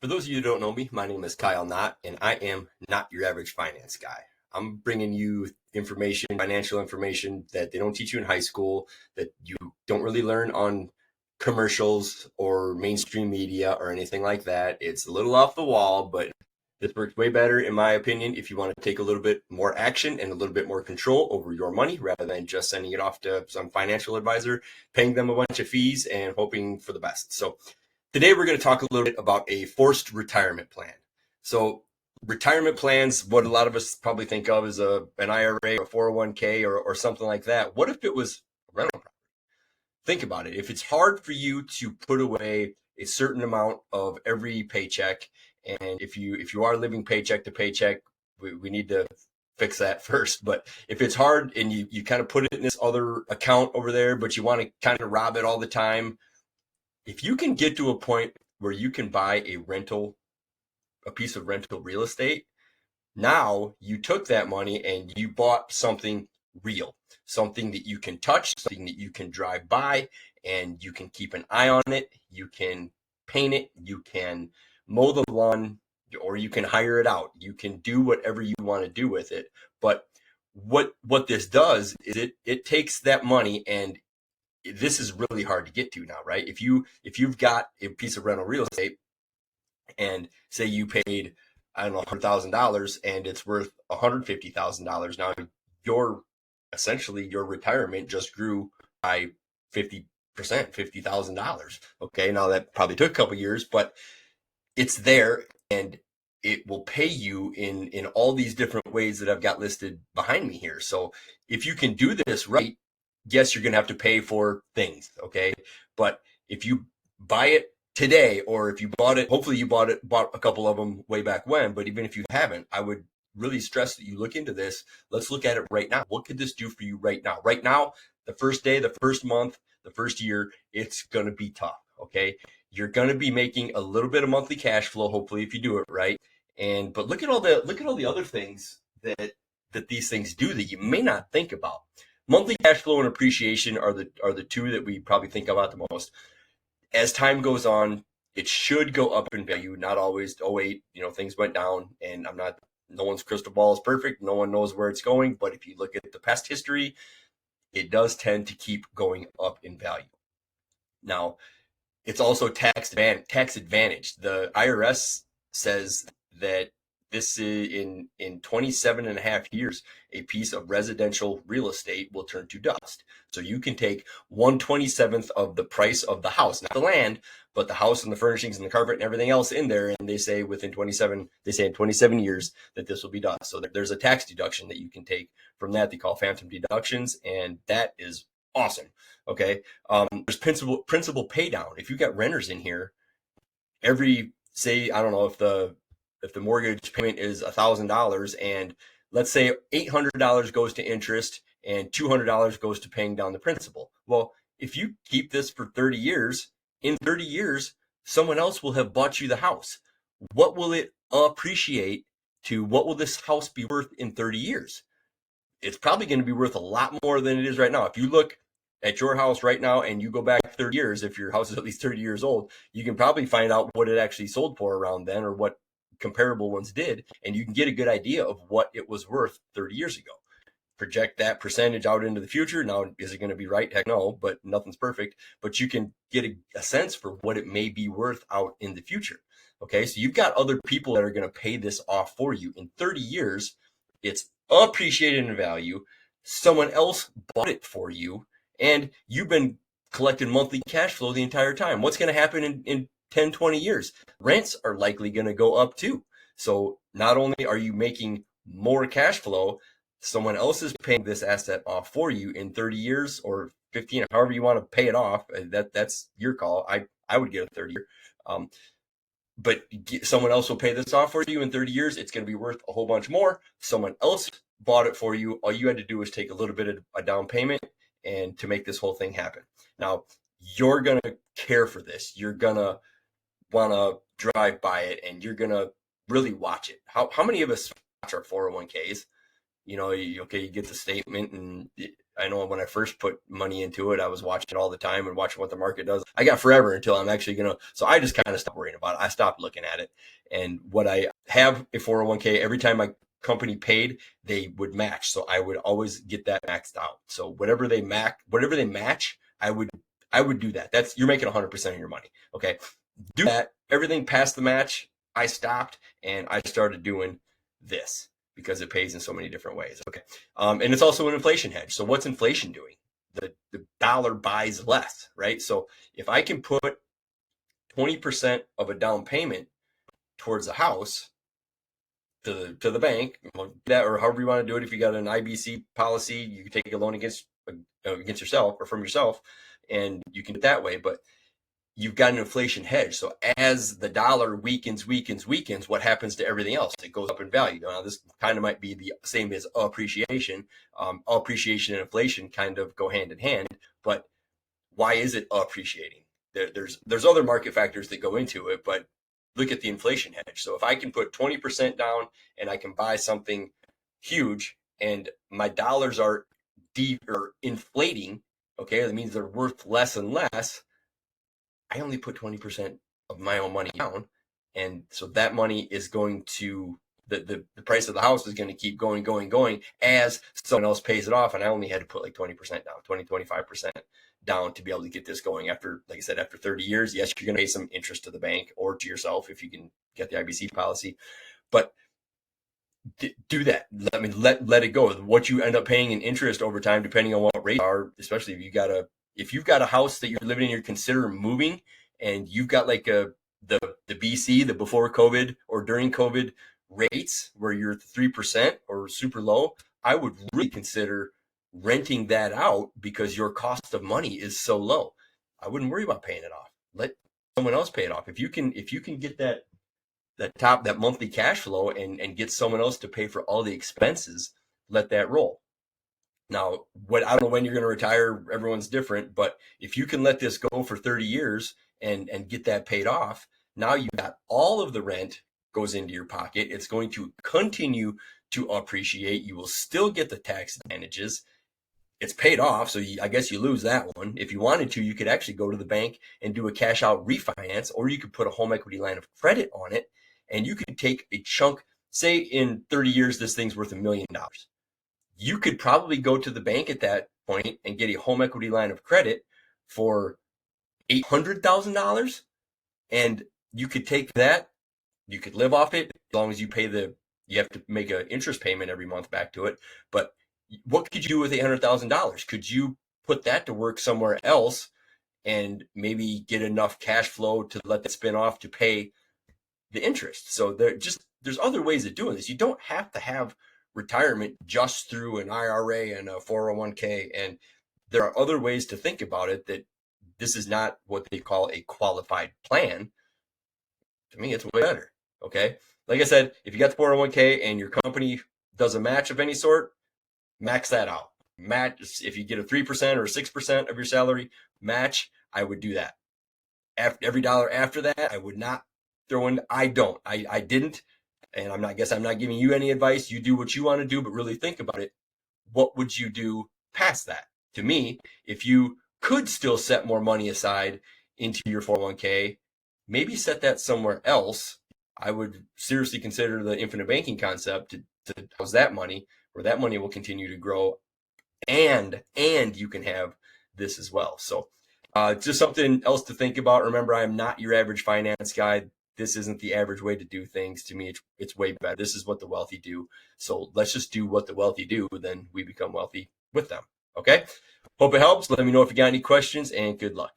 For those of you who don't know me, my name is Kyle Knott, and I am not your average finance guy. I'm bringing you information, financial information that they don't teach you in high school, that you don't really learn on commercials or mainstream media or anything like that. It's a little off the wall, but this works way better, in my opinion, if you want to take a little bit more action and a little bit more control over your money rather than just sending it off to some financial advisor, paying them a bunch of fees and hoping for the best. So today, we're going to talk a little bit about a forced retirement plan. So retirement plans, what a lot of us probably think of as an IRA or 401k or something like that. What if it was a rental property? Think about it. If it's hard for you to put away a certain amount of every paycheck, and if you are living paycheck to paycheck, we need to fix that first. But if it's hard and you kind of put it in this other account over there, but you want to kind of rob it all the time, if you can get to a point where you can buy a piece of rental real estate, now you took that money and you bought something real, something that you can touch, something that you can drive by, and you can keep an eye on it. You can paint it, you can mow the lawn, or you can hire it out. You can do whatever you want to do with it. But what this does is it takes that money, and this is really hard to get to now, right? If you've got a piece of rental real estate and say you paid, I don't know, $100,000 and it's worth $150,000, now your essentially your retirement just grew by 50%, $50,000. Okay, now that probably took a couple years, but it's there, and it will pay you in all these different ways that I've got listed behind me here. So if you can do this right, yes, you're going to have to pay for things, okay? But if you buy it today, or if you bought it, hopefully you bought a couple of them way back when, but even if you haven't, I would really stress that you look into this. Let's look at it right now. What could this do for you right now? Right now, the first day, the first month, the first year, it's going to be tough, okay? You're going to be making a little bit of monthly cash flow, hopefully, if you do it right. But look at all the other things that these things do that you may not think about. Monthly cash flow and appreciation are the two that we probably think about the most. As time goes on, it should go up in value. Not always. Oh wait, things went down, and no one's crystal ball is perfect. No one knows where it's going. But if you look at the past history, it does tend to keep going up in value. Now, it's also tax advantage. The IRS says that this is in 27 and a half years, a piece of residential real estate will turn to dust. So you can take 1/27th of the price of the house, not the land, but the house and the furnishings and the carpet and everything else in there. And they say in 27 years that this will be dust. So there's a tax deduction that you can take from that. They call phantom deductions. And that is awesome. Okay. There's principal pay down. If you've got renters in here, say, I don't know, if the mortgage payment is $1,000, and let's say $800 goes to interest and $200 goes to paying down the principal. Well, if you keep this for 30 years, in 30 years, someone else will have bought you the house. What will it appreciate to? What will this house be worth in 30 years? It's probably going to be worth a lot more than it is right now. If you look at your house right now and you go back 30 years, if your house is at least 30 years old, you can probably find out what it actually sold for around then, or what comparable ones did, and you can get a good idea of what it was worth 30 years ago. Project that percentage out into the future. Now, is it going to be right? Heck no, but nothing's perfect. But you can get a sense for what it may be worth out in the future. Okay, so you've got other people that are going to pay this off for you. In 30 years, it's appreciated in value. Someone else bought it for you, and you've been collecting monthly cash flow the entire time. What's going to happen in 10, 20 years? Rents are likely going to go up too. So not only are you making more cash flow, someone else is paying this asset off for you in 30 years or 15, however you want to pay it off. That's your call. I would get a 30 year. But someone else will pay this off for you in 30 years. It's going to be worth a whole bunch more. Someone else bought it for you. All you had to do was take a little bit of a down payment and to make this whole thing happen. Now, you're going to care for this. You're going to want to drive by it, and you're going to really watch it. How many of us watch our 401ks? You get the statement, and I know when I first put money into it, I was watching it all the time and watching what the market does. I got forever until I'm actually going to, so I just kind of stopped worrying about it. I stopped looking at it. And what I have a 401k, every time my company paid, they would match. So I would always get that maxed out. So whatever they match, I would do that. You're making 100% of your money. Okay. Do that. Everything past the match, I stopped and I started doing this because it pays in so many different ways. Okay. And it's also an inflation hedge. So what's inflation doing? The dollar buys less, right? So if I can put 20% of a down payment towards a house to the bank, that, or however you want to do it, if you got an IBC policy, you can take a loan against yourself or from yourself, and you can do it that way. But you've got an inflation hedge. So as the dollar weakens, what happens to everything else? It goes up in value. Now, this kind of might be the same as appreciation. Appreciation and inflation kind of go hand in hand, but why is it appreciating? There's other market factors that go into it, but look at the inflation hedge. So if I can put 20% down and I can buy something huge and my dollars are inflating, okay, that means they're worth less and less. I only put 20% of my own money down. And so that money is going to, the price of the house is going to keep going as someone else pays it off. And I only had to put like 20% down, 25% down to be able to get this going after, like I said, after 30 years. Yes, you're going to pay some interest to the bank or to yourself if you can get the IBC policy, but do that. I mean, let it go. What you end up paying in interest over time, depending on what rates are, especially if you've got a house that you're living in, you're considering moving, and you've got like the BC, the before COVID or during COVID rates where you're 3% or super low, I would really consider renting that out because your cost of money is so low. I wouldn't worry about paying it off. Let someone else pay it off. If you can get that monthly cash flow and get someone else to pay for all the expenses, let that roll. Now, I don't know when you're going to retire. Everyone's different, but if you can let this go for 30 years and get that paid off, now you got all of the rent goes into your pocket. It's going to continue to appreciate. You will still get the tax advantages. It's paid off, so I guess you lose that one. If you wanted to, you could actually go to the bank and do a cash out refinance, or you could put a home equity line of credit on it, and you could take a chunk. Say in 30 years, this thing's worth $1 million. You could probably go to the bank at that point and get a home equity line of credit for $800,000, and you could take that. You could live off it as long as you you have to make an interest payment every month back to it. But what could you do with $800,000? Could you put that to work somewhere else and maybe get enough cash flow to let that spin off to pay the interest? So there's other ways of doing this. You don't have to have retirement just through an IRA and a 401k. And there are other ways to think about it, that this is not what they call a qualified plan. To me, it's way better. Okay. Like I said, if you got the 401k and your company does a match of any sort, max that out. Match, if you get a 3% or 6% of your salary match, I would do that. Every dollar after that, I would not throw in. I didn't. And I'm not giving you any advice. You do what you want to do, but really think about it. What would you do past that? To me, if you could still set more money aside into your 401k, maybe set that somewhere else. I would seriously consider the infinite banking concept to house that money, where that money will continue to grow, and you can have this as well. So just something else to think about. Remember, I am not your average finance guy. This isn't the average way to do things. To me, it's way better. This is what the wealthy do. So let's just do what the wealthy do. Then we become wealthy with them. Okay. Hope it helps. Let me know if you got any questions, and good luck.